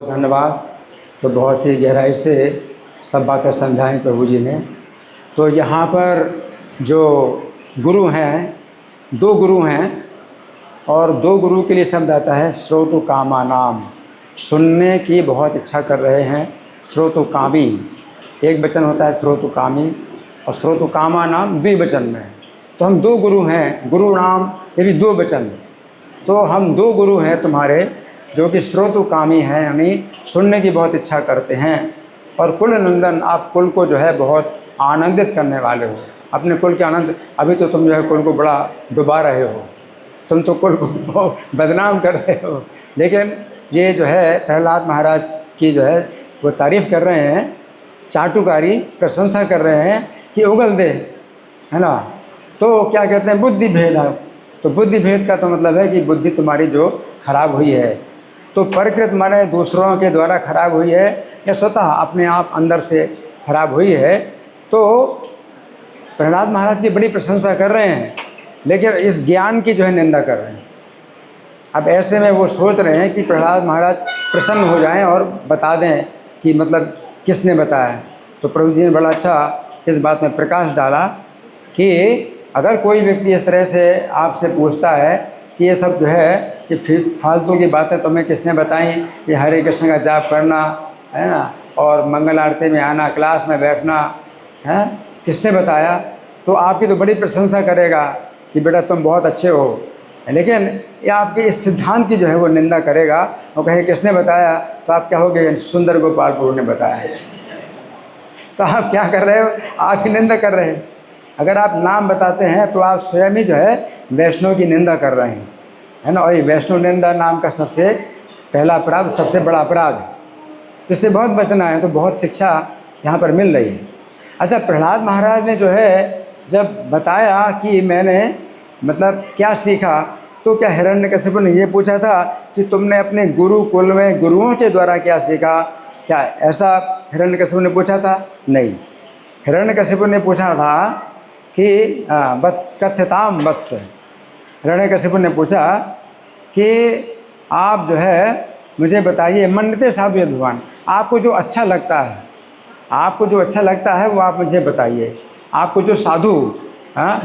धन्यवाद। तो बहुत ही गहराई से सब बातें समझाई प्रभु जी ने। तो यहाँ पर जो गुरु हैं, दो गुरु हैं और दो गुरु के लिए शब्द आता है श्रोतु कामा नाम। सुनने की बहुत इच्छा कर रहे हैं, श्रोतु कामी। एक वचन होता है श्रोतु कामी और श्रोतु कामा नाम द्विवचन में। तो हम दो गुरु हैं, गुरु नाम ये भी दो वचन। तो हम दो गुरु हैं तुम्हारे जो कि श्रोतु कामी हैं, यानी सुनने की बहुत इच्छा करते हैं। और कुल नंदन, आप कुल को जो है बहुत आनंदित करने वाले हो, अपने कुल के आनंद। अभी तो तुम जो है कुल को बड़ा डुबा रहे हो, तुम तो कुल को बदनाम कर रहे हो। लेकिन ये जो है प्रहलाद महाराज की जो है वो तारीफ़ कर रहे हैं, चाटुकारी प्रशंसा कर रहे हैं कि उगल दे, है ना। तो क्या कहते हैं, बुद्धि भेद है। तो बुद्धि भेद का तो मतलब है कि बुद्धि तुम्हारी जो खराब हुई है, तो प्रकृत माने दूसरों के द्वारा खराब हुई है या स्वतः अपने आप अंदर से खराब हुई है। तो प्रहलाद महाराज की बड़ी प्रशंसा कर रहे हैं, लेकिन इस ज्ञान की जो है निंदा कर रहे हैं। अब ऐसे में वो सोच रहे हैं कि प्रहलाद महाराज प्रसन्न हो जाएं और बता दें कि मतलब किसने बताया। तो प्रभु जी ने बड़ा अच्छा इस बात में प्रकाश डाला कि अगर कोई व्यक्ति इस तरह से आपसे पूछता है कि ये सब जो है कि फालतू की बातें तुम्हें किसने बताई, ये हरे कृष्ण का जाप करना है ना, और मंगल आरती में आना, क्लास में बैठना है, किसने बताया, तो आपकी तो बड़ी प्रशंसा करेगा कि बेटा तुम बहुत अच्छे हो। लेकिन ये आपके इस सिद्धांत की जो है वो निंदा करेगा और कहे किसने बताया, तो आप क्या होगे, सुंदर गोपाल प्रभु ने बताया। तो आप क्या कर रहे हो, आप ही निंदा कर रहे हैं। अगर आप नाम बताते हैं तो आप स्वयं ही जो है वैष्णव की निंदा कर रहे हैं, है ना। और ये वैष्णव निंदा नाम का सबसे पहला अपराध, सबसे बड़ा अपराध है। तो इससे बहुत बचना है। तो बहुत शिक्षा यहाँ पर मिल रही है। अच्छा, प्रहलाद महाराज ने जो है जब बताया कि मैंने मतलब क्या सीखा, तो क्या हिरण्यकशिपु ने ये पूछा था कि तुमने अपने गुरुकुल में गुरुओं के द्वारा क्या सीखा, क्या ऐसा हिरण्यकशिपु ने पूछा था? नहीं, हिरण्यकशिपु ने पूछा था कि कथ्यताम वत्स। हिरण्यकशिपु ने पूछा कि आप जो है मुझे बताइए, मन्यते साधु यद्भवान्, आपको जो अच्छा लगता है, आपको जो अच्छा लगता है वो आप मुझे बताइए, आपको जो साधु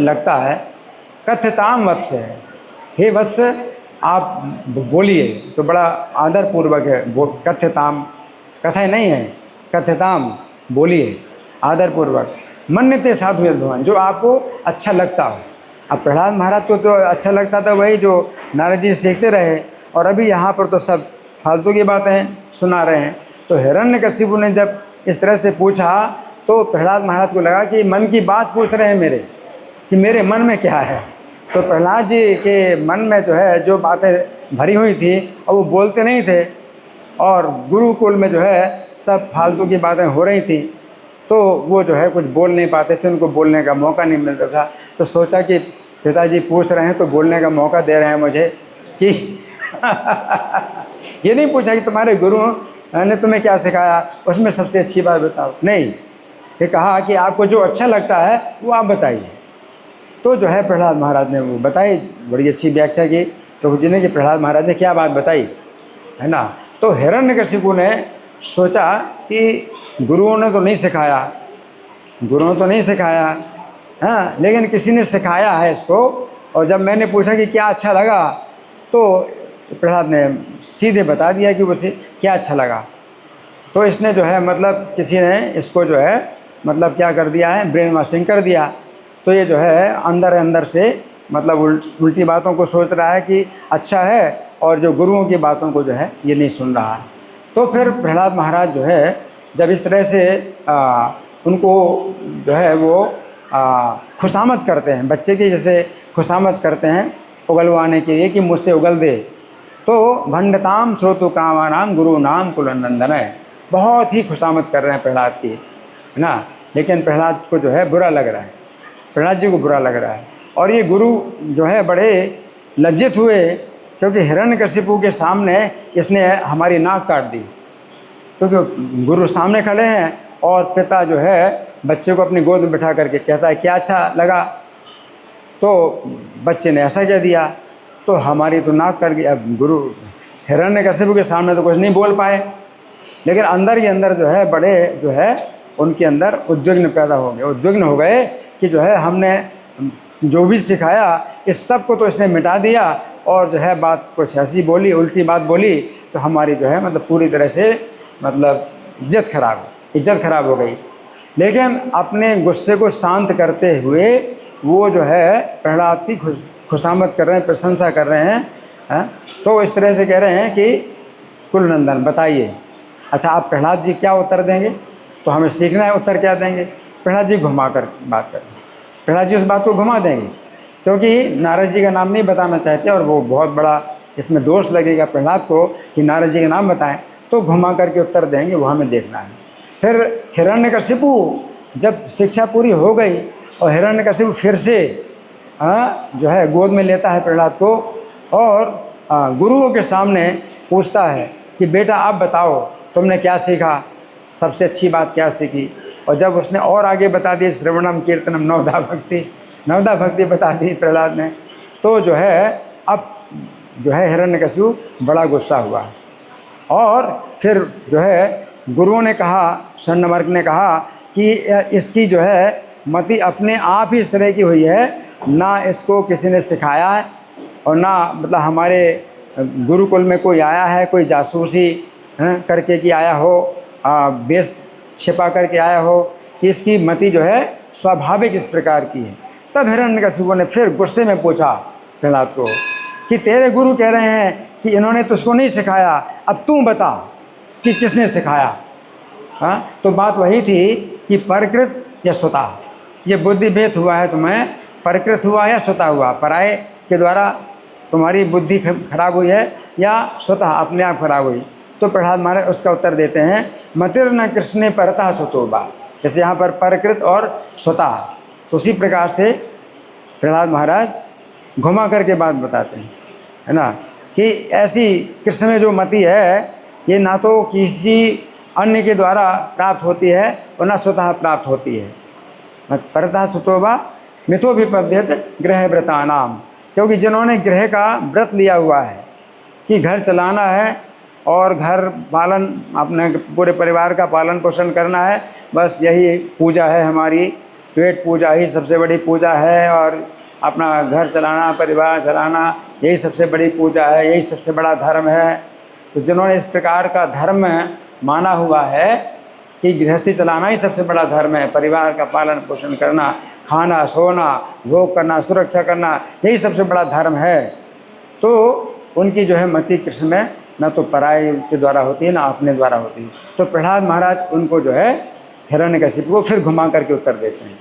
लगता है। कथ्यताम वत्स है, हे वत्स आप बोलिए। तो बड़ा आदरपूर्वक है, कथ्यताम, कथा नहीं है, कथ्यताम बोलिए आदरपूर्वक। मन्यते साधु यद्भवान्, जो आपको अच्छा लगता हो। अब प्रहलाद महाराज को तो अच्छा लगता था वही जो नारद जी सीखते रहे, और अभी यहाँ पर तो सब फालतू की बातें सुना रहे हैं। तो हिरण्यकशिपु ने जब इस तरह से पूछा तो प्रहलाद महाराज को लगा कि मन की बात पूछ रहे हैं मेरे, कि मेरे मन में क्या है। तो प्रहलाद जी के मन में जो है जो बातें भरी हुई थी और वो बोलते नहीं थे, और गुरुकुल में जो है सब फालतू की बातें हो रही थी, तो वो जो है कुछ बोल नहीं पाते थे, उनको बोलने का मौका नहीं मिलता था। तो सोचा कि पिताजी पूछ रहे हैं तो बोलने का मौका दे रहे हैं मुझे कि ये नहीं पूछा कि तुम्हारे गुरु ने तुम्हें क्या सिखाया, उसमें सबसे अच्छी बात बताओ। नहीं, ये कहा कि आपको जो अच्छा लगता है वो आप बताइए। तो जो है प्रहलाद महाराज ने वो बताई, बड़ी अच्छी व्याख्या की प्रभु जी ने कि प्रहलाद महाराज ने क्या बात बताई, है ना। तो हिरण्यकशिपु ने सोचा कि गुरुओं ने तो नहीं सिखाया, गुरुओं तो नहीं सिखाया, हाँ, लेकिन किसी ने सिखाया है इसको। और जब मैंने पूछा कि क्या अच्छा लगा, तो प्रहलाद ने सीधे बता दिया कि उसे क्या अच्छा लगा। तो इसने जो है मतलब किसी ने इसको जो है मतलब क्या कर दिया है, ब्रेन वॉशिंग कर दिया। तो ये जो है अंदर अंदर से मतलब उल्टी बातों को सोच रहा है कि अच्छा है, और जो गुरुओं की बातों को जो है ये नहीं सुन रहा है। तो फिर प्रहलाद महाराज जो है जब इस तरह से उनको जो है वो खुशामद करते हैं, बच्चे की जैसे खुशामद करते हैं उगलवाने के लिए कि मुझसे उगल दे, तो भंडताम श्रोतु कामानाम गुरु नाम कुलनंदन है, बहुत ही खुशामद कर रहे हैं प्रहलाद की, है ना। लेकिन प्रहलाद को जो है बुरा लग रहा है, प्रहलाद जी को बुरा लग रहा है। और ये गुरु जो है बड़े लज्जित हुए, क्योंकि हिरण्यकशिपु के सामने इसने हमारी नाक काट दी, क्योंकि गुरु सामने खड़े हैं और पिता जो है बच्चे को अपनी गोद में बिठा करके कहता है क्या अच्छा लगा, तो बच्चे ने ऐसा कह दिया, तो हमारी तो नाक कट गई। अब गुरु हिरण्यकशिपु के सामने तो कुछ नहीं बोल पाए, लेकिन अंदर ही अंदर जो है बड़े जो है उनके अंदर उद्विग्न पैदा हो गए, उद्विग्न हो गए कि जो है हमने जो भी सिखाया इस सब को तो इसने मिटा दिया और जो है बात कुछ ऐसी बोली, उल्टी बात बोली, तो हमारी जो है मतलब पूरी तरह से मतलब इज्जत खराब हो गई। लेकिन अपने गुस्से को शांत करते हुए वो जो है प्रहलाद की खुशामद कर रहे हैं, प्रशंसा कर रहे हैं। तो इस तरह से कह रहे हैं कि कुलनंदन बताइए, अच्छा आप प्रहलाद जी क्या उत्तर देंगे? तो हमें सीखना है उत्तर क्या देंगे। प्रहलाद जी घुमा कर बात करें, प्रहलाद जी उस बात को घुमा देंगे, क्योंकि नारद जी का नाम नहीं बताना चाहते और वो बहुत बड़ा इसमें दोष लगेगा प्रहलाद को कि नारद जी का नाम बताएं, तो घुमा करके उत्तर देंगे, वो हमें देखना है। फिर हिरण्यकशिपु जब शिक्षा पूरी हो गई और हिरण्यकशिपु फिर से जो है गोद में लेता है प्रहलाद को और गुरुओं के सामने पूछता है कि बेटा आप बताओ तुमने क्या सीखा, सबसे अच्छी बात क्या सीखी। और जब उसने और आगे बता दी श्रवणम कीर्तनम नवदा भक्ति बता दी प्रहलाद ने, तो जो है अब जो है हिरण्यकशिपु बड़ा गुस्सा हुआ और फिर जो है गुरुओं ने कहा, शण्डमर्क ने कहा कि इसकी जो है मति अपने आप ही इस तरह की हुई है, ना इसको किसी ने सिखाया है और ना मतलब हमारे गुरुकुल में कोई आया है, कोई जासूसी करके कि आया हो, बेस छिपा करके आया हो, कि इसकी मति जो है स्वाभाविक इस प्रकार की है। तब हिरण्यकशिपु ने फिर गुस्से में पूछा प्रहलाद को कि तेरे गुरु कह रहे हैं कि इन्होंने तुझको नहीं सिखाया, अब तू बता कि किसने सिखाया। तो बात वही थी कि परकृत या स्वतः, ये बुद्धि भेद हुआ है तुम्हें, परकृत हुआ या स्वतः हुआ, पराये के द्वारा तुम्हारी बुद्धि खराब हुई है या स्वतः अपने आप खराब हुई। तो प्रहलाद महाराज उसका उत्तर देते हैं मतिर्न कृष्ण परतः स्वतोबा, जैसे यहाँ पर परकृत और स्वतः, तो उसी प्रकार से प्रहलाद महाराज घुमा करके बात बताते हैं, है ना, कि ऐसी कृष्ण में जो मति है ये ना तो किसी अन्य के द्वारा प्राप्त होती है और ना स्वतः प्राप्त होती है। परतः स्वतोबा मिथो विपद्यत गृह व्रतानाम, क्योंकि जिन्होंने गृह का व्रत लिया हुआ है कि घर चलाना है और घर पालन, अपने पूरे परिवार का पालन पोषण करना है, बस यही पूजा है हमारी, पेट पूजा ही सबसे बड़ी पूजा है और अपना घर चलाना, परिवार चलाना, यही सबसे बड़ी पूजा है, यही सबसे बड़ा धर्म है। तो जिन्होंने इस प्रकार का धर्म माना हुआ है कि गृहस्थी चलाना ही सबसे बड़ा धर्म है, परिवार का पालन पोषण करना, खाना सोना भोग करना सुरक्षा करना, यही सबसे बड़ा धर्म है, तो उनकी जो है मति कृष्ण में न तो पराये के द्वारा होती है ना अपने द्वारा होती है। तो प्रहलाद महाराज उनको जो है हिरण्यकशिपु को फिर घुमा करके उत्तर देते हैं,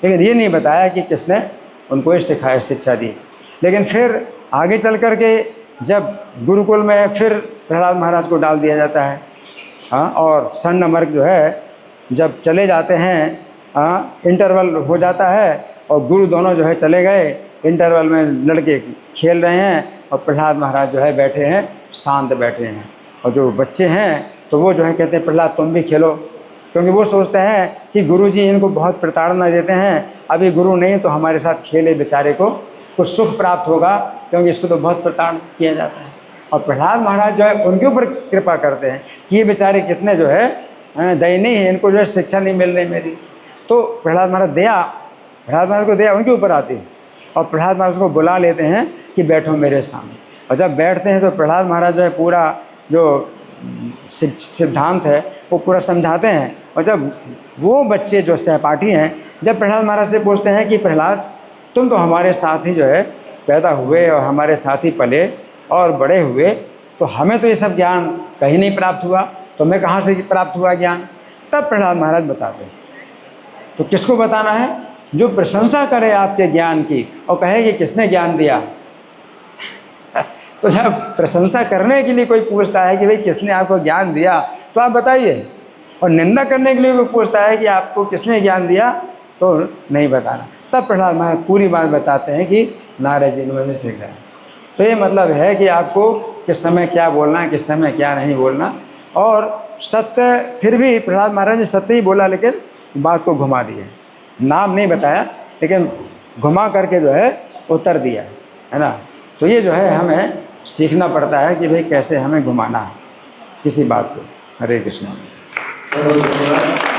लेकिन ये नहीं बताया कि किसने उनको इस सिखाया शिक्षा दी। लेकिन फिर आगे चल कर के जब गुरुकुल में फिर प्रहलाद महाराज को डाल दिया जाता है, और शण्डमर्क जो है जब चले जाते हैं, इंटरवल हो जाता है और गुरु दोनों जो है चले गए, इंटरवल में लड़के खेल रहे हैं और प्रहलाद महाराज जो है बैठे हैं, शांत बैठे हैं। और जो बच्चे हैं तो वो जो है कहते हैं प्रहलाद तुम भी खेलो, क्योंकि वो सोचते हैं कि गुरुजी इनको बहुत प्रताड़ना देते हैं, अभी गुरु नहीं तो हमारे साथ खेले बेचारे को कुछ सुख प्राप्त होगा, क्योंकि इसको तो बहुत प्रताड़ना किया जाता है। और प्रहलाद महाराज जो है उनके ऊपर कृपा करते हैं कि ये बेचारे कितने जो है दयनीय है, इनको जो है शिक्षा नहीं मिल रही मेरी। तो प्रहलाद महाराज को दया उनके ऊपर आती है और प्रहलाद महाराज को बुला लेते हैं कि बैठो मेरे सामने। और जब बैठते हैं तो प्रहलाद महाराज जो है पूरा जो सिद्धांत है वो पूरा समझाते हैं। और जब वो बच्चे जो सहपाठी हैं जब प्रहलाद महाराज से पूछते हैं कि प्रहलाद तुम तो हमारे साथ ही जो है पैदा हुए और हमारे साथ ही पले और बड़े हुए, तो हमें तो ये सब ज्ञान कहीं नहीं प्राप्त हुआ, तो हमें कहाँ से प्राप्त हुआ ज्ञान। तब प्रहलाद महाराज बताते हैं, तो किसको बताना है? जो प्रशंसा करे आपके ज्ञान की और कहे कि किसने ज्ञान दिया। तो जब प्रशंसा करने के लिए कोई पूछता है कि भाई किसने आपको ज्ञान दिया, तो आप बताइए, और निंदा करने के लिए कोई पूछता है कि आपको किसने ज्ञान दिया, तो नहीं बताना। तब प्रहलाद महाराज पूरी बात बताते हैं कि नारद जी ने मुझे सिखाया। तो ये मतलब है कि आपको किस समय क्या बोलना है, किस समय क्या नहीं बोलना। और सत्य, फिर भी प्रहलाद महाराज ने सत्य ही बोला, लेकिन बात को घुमा दिया, नाम नहीं बताया, लेकिन घुमा करके जो है उत्तर दिया, है ना। तो ये जो है हमें सीखना पड़ता है कि भाई कैसे हमें घुमाना है किसी बात को, हरे कृष्णा। बहुत धन्यवाद।